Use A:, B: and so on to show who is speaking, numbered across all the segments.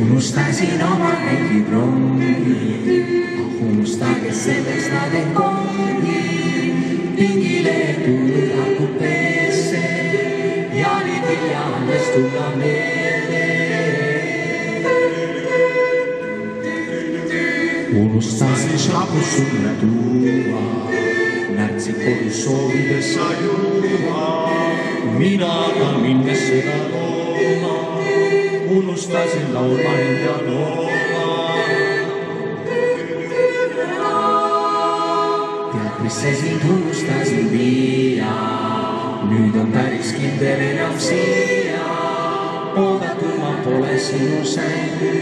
A: Unustasin oma helgiprongi, unustage selleks nade kongi, pingile tulla kupeesse ja nüüd hilja alles tulla meelde. Unustasin šapu sulle tuua, märtsid kodus soovides sa juua, mina ka minnes seda looma. Unustasin laulma enda looma. Tead, mis see sind unustasin viia, nüüd on päris kindel enam siia. Oodatud ma pole sinu sängi,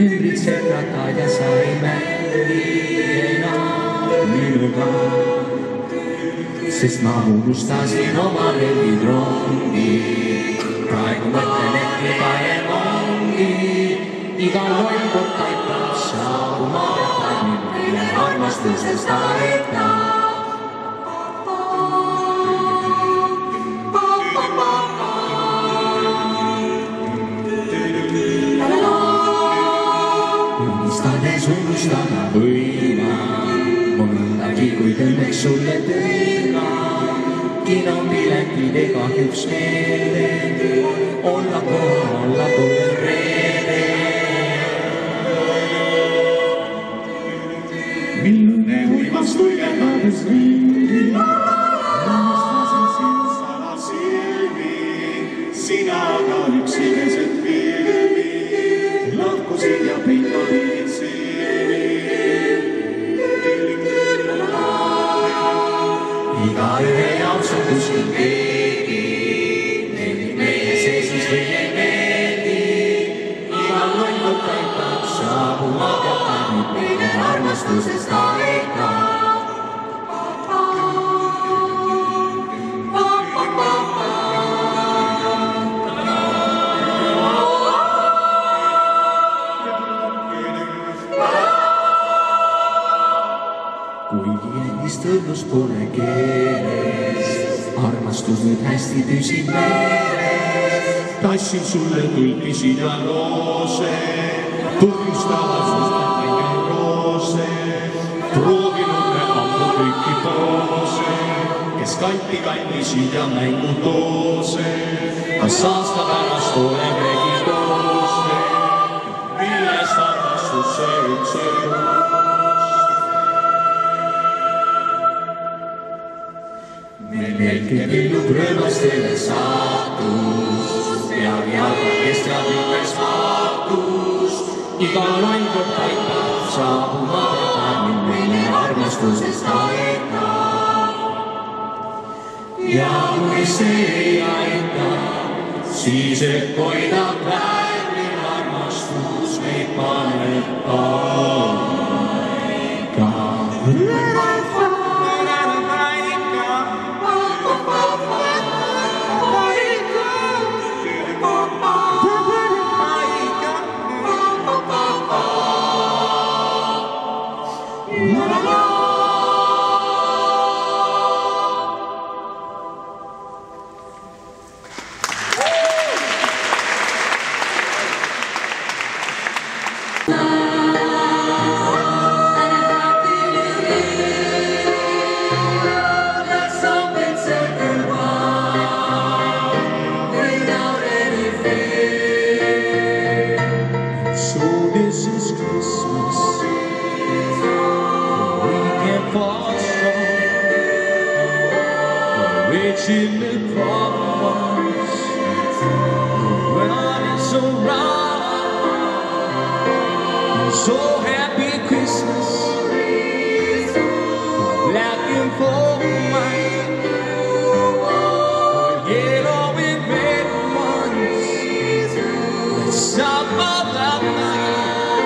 A: ümbritsed ratad ja sa ei mängi enam minuga. Sest ma unustasin oma helgitrongi, praegu mõtlen, et nii parem ongi. Iga loll kord taipab saabuma peab, mille armastusest aetab. Unistades unustada võima, mõndagi kuid õnneks sulle tõima. Kinopiletid ei kahjuks meelde, olla tollel reede. Millune uimas tuigendades ringi, unustasin sind salasilmi, sina aga üksi keset pilvi, lahkusid ja peita pidid silmi. Igaühe jaoks on kuskil keegi, meeldib meie see siis või ei meeldi. Iga loll taipab saabuma peab, mille armastusest aetab. Kuigi endist õnnust pole keeles, armastus nüüd hästi püsib meeles. Tassin sulle tulpisid ja roose, põhjustavad sust kõige roose. Proovinud me ammu kõiki poose, kes kanti kandisid ja mängutoose. Kas aasta pärast olemegi koosne, millest armastus see üldse juhus? Melke killub rõõmastele saatus, peab jalga kes teab ümmes vaatus. Iga loll kord taipab saabuma peab, mille armastusest aetab. Ja kui see ei aita, siis et hoidab vääril armastus meid paneb paika.
B: In the problems, when it's so right, so happy Christmas, looking for mine, yellow and red ones, let's stop all that night.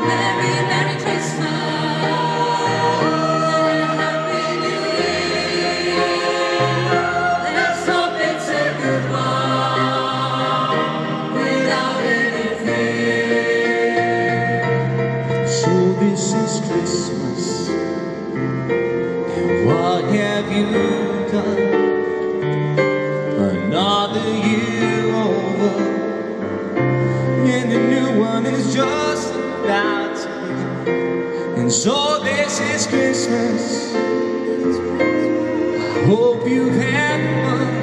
C: Merry, Merry Christmas.
B: This is Christmas. have you done? Another year over, and a new one is just about to begin. And so this is Christmas. I hope you've had fun.